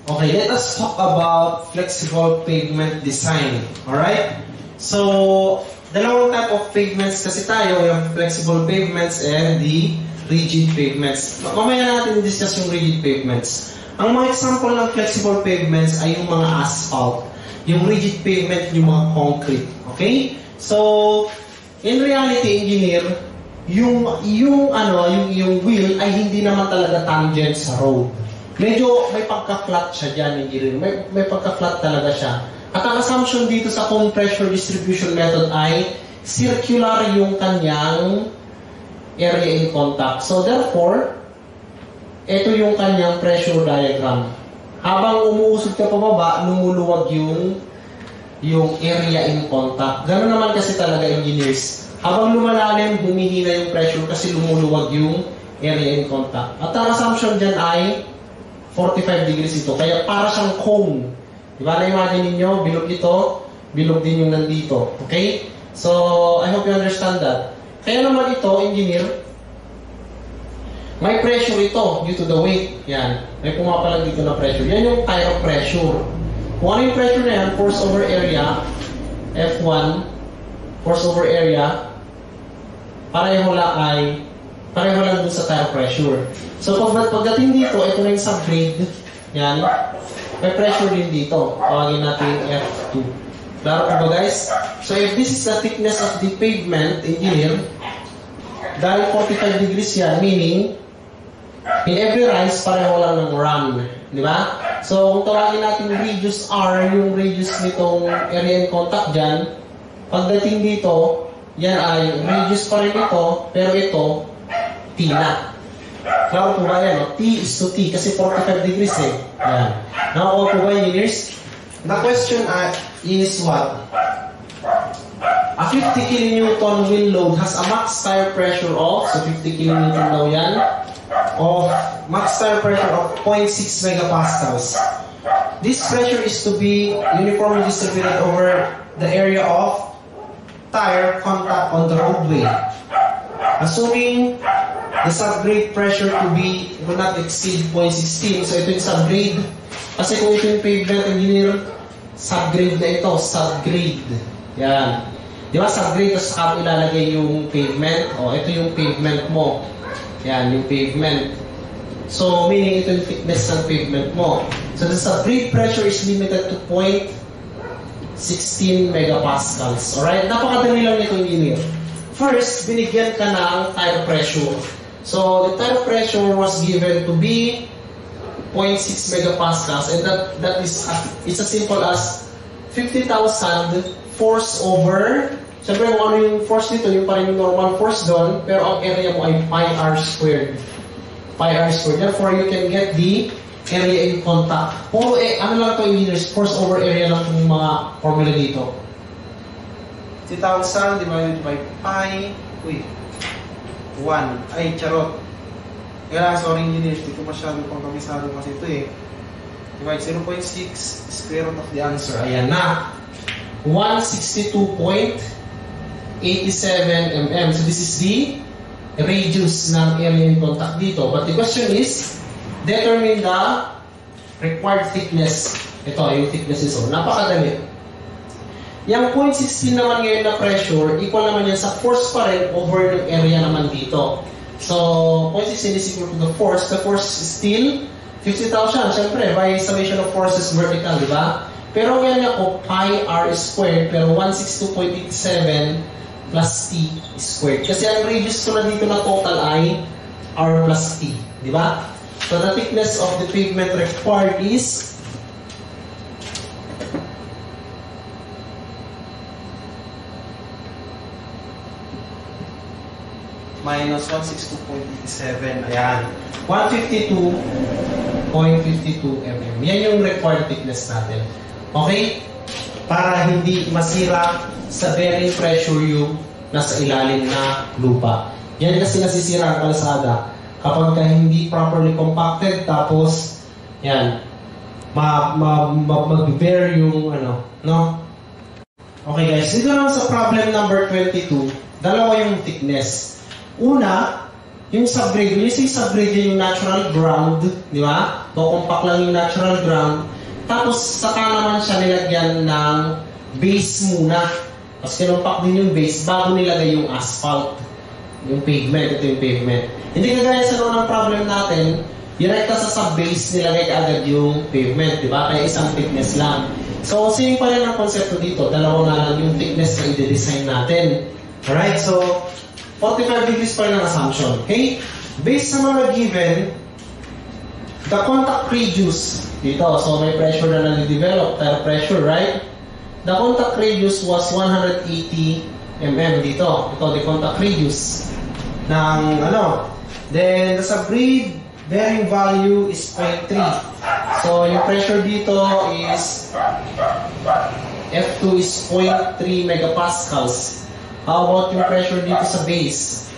Okay, let us talk about flexible pavement design. Alright? So, dalawang type of pavements kasi tayo, yung flexible pavements and the rigid pavements. Mamaya natin discuss yung rigid pavements. Ang mga example ng flexible pavements ay yung mga asphalt. Yung rigid pavement, yung mga concrete. Okay? So, in reality, engineer, yung wheel ay hindi naman talaga tangent sa road. Medyo may pagka-flat siya dyan, engineer. May pagka-flat talaga siya. At ang assumption dito sa cone pressure distribution method ay circular yung kanyang area in contact. So therefore, ito yung kanyang pressure diagram. Habang umuusog ka pababa, lumuluwag yung area in contact. Ganun naman kasi talaga, engineers. Habang lumalalim, humihina yung pressure kasi lumuluwag yung area in contact. At ang assumption dyan ay 45 degrees ito. Kaya para siyang cone. Diba? Na-imagine ninyo, bilog ito, bilog din yung nandito. Okay? So, I hope you understand that. Kaya naman ito, engineer, may pressure ito due to the weight. Yan. May pumapalag dito na pressure. Yan yung type of pressure. Kung ano yung pressure na yan, force over area, F1, force over area, pareho lang dun sa tire pressure. So, pagdating dito, ito na yung subgrade. Yan. May pressure din dito. Tawagin natin F2. Klaro po ba, guys? So, if this is the thickness of the pavement, engineer, dahil 45 degrees yan, meaning, in every rise, pareho lang ng run. Di ba? So, kung tawagin natin radius R, yung radius nitong area in contact dyan, pagdating dito, yan ay radius pa rin ito, pero ito, T na. Klaro po ba yan? No? T is to T kasi 45 degrees eh. Yan. Nakuha po ba, engineers? The question is what? A 50 kN wheel load has a max tire pressure of, so 50 kN daw yan, of max tire pressure of 0.6 megapascals. This pressure is to be uniformly distributed over the area of tire contact on the roadway. Assuming the subgrade pressure to be will not exceed 0.16. So ito yung subgrade. Kasi kung ito yung pavement, engineer, subgrade na ito. Subgrade. Yan. Di ba subgrade, tapos saka ilalagay yung pavement. O, ito yung pavement mo. Yan, yung pavement. So, meaning ito yung thickness ng pavement mo. So, the subgrade pressure is limited to 0.16 megapascals. Alright? Napakadali lang nito, engineer. First, binigyan ka ng tire pressure. So, the tire pressure was given to be 0.6 megapascals, and that is it's as simple as 50,000 force over, siyempre kung ano yung force dito, yung parang yung normal force doon, pero ang area mo ay pi r squared. Pi r squared. Therefore, you can get the area in contact. Puro ano lang ito, engineers, force over area lang yung mga formula dito. 50,000 divided by pi, 1. Ay, charot. Kaya, sorry engineers, di ko masyado pang kamisado kasi ito eh. Divide 0.6, square root of the answer. Ayan na. 162.87 mm. So, this is the radius ng area in contact dito. But the question is, determine the required thickness. Ito, yung thickness is so. Napakadali. Yung 0.16 naman ngayon na pressure, equal naman yan sa force pa rin over yung area naman dito. So, 0.16 is equal to the force. The force is still 50,000. Siyempre, by summation of forces vertical, di ba? Pero ngayon ako, pi r squared, pero 162.87 plus t squared. Kasi ang radius ko na dito na total ay r plus t. Di ba? So, the thickness of the pavement required is minus 162.87. Ayan. 152.52 mm. Yan yung required thickness natin. Okay? Para hindi masira sa bearing pressure yung nasa ilalim na lupa. Yan kasi nasisira ang kalsada kapag hindi properly compacted, tapos yan, mag-bear yung no? Okay guys, dito naman sa problem number 22, dalawa yung thickness. Una, yung subgrade, yung subgrade yung natural ground, di ba? compact lang yung natural ground. Tapos, saka naman siya nilagyan ng base muna. Tapos, kinumpak din yung base bago nilagay yung asphalt. Yung pavement, ito yung pavement. Hindi kagaya sa noon ang problem natin, direkta sa base nilagay agad yung pavement, di ba? Kaya isang thickness lang. So, same pa rin ang konsepto dito. Dalawa na lang yung thickness na i-design natin. Alright, so, 45 degrees pa rin ang assumption. Okay? Based sa mga given, the contact radius, dito, so may pressure na nag-develop, tire pressure, right? The contact radius was 180 mm dito. Ito, the contact radius ng then the subgrade bearing value is 0.3. So yung pressure dito is F2 is 0.3 megapascals. How about yung pressure dito sa base?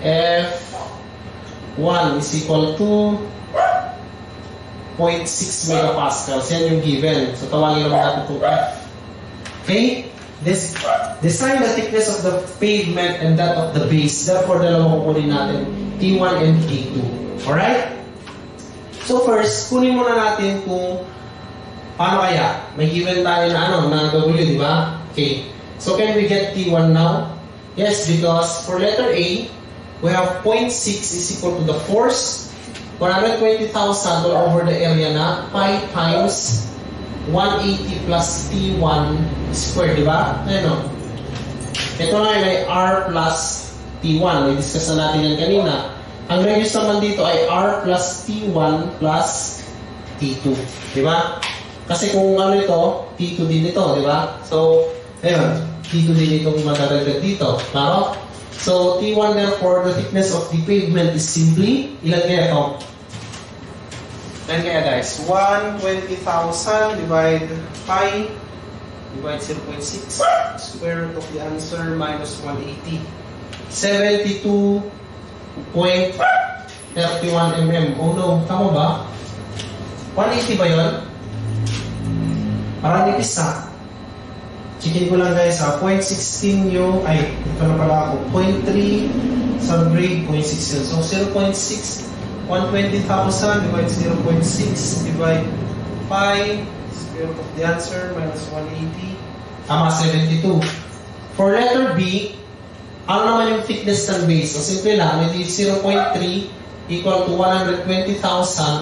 F1 is equal to 0.6 megapascals. Yan yung given. So tawagin naman natin itong F. Okay? Design the thickness of the pavement and that of the base. Therefore, dalawang kukunin natin, T1 and T2. Alright? So first, kunin muna natin kung paano kaya. May given tayo na na W, di ba? Okay. So can we get T1 now? Yes, because for letter A, we have 0.6 is equal to the force 120,000 all over the area na pi times 180 plus T1 square, di ba? Ano? Ito na may R plus T1. I-discuss na natin yan kanina. Ang radius naman dito ay R plus T1 plus T2. Di ba? Kasi kung ano ito, T2 din ito, di ba? So, ayun, T2 din itong madadagdag dito. Claro? So, T1 therefore, the thickness of the pavement is simply, ilan kaya ito? Then kaya guys, 120,000 divide pi divide 0.6 square root of the answer minus 180. 72.31 mm. Oh no, tama ba? 180 ba yun? Parang nipis ha. Checkin ko lang guys ha. 0.16 yung, ay, ito na pala ako. 0.3 subgrade 0.6 yun. So 0.6 120,000 divide 0.6 divide pi square root of the answer minus 180. Tama, 72. For letter B, ano naman yung thickness ng base? So simple lang, may 0.3 equal to 120,000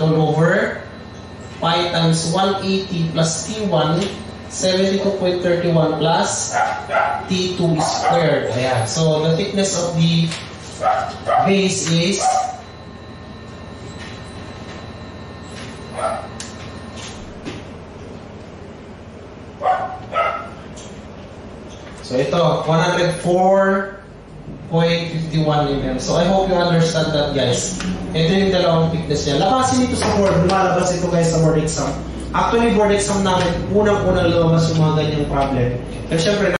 all over pi times 180 plus T1 72.31 plus T2 squared. Ayan. So the thickness of the base is so ito, 104.51 mm. So I hope you understand that guys. Ito yung dalawang thickness niya. Labasin ito sa board. Lumalabas ito guys sa board exam. Actually, board exam namin, unang-unang lumabas yung mga ganyang problem. Pero syempre,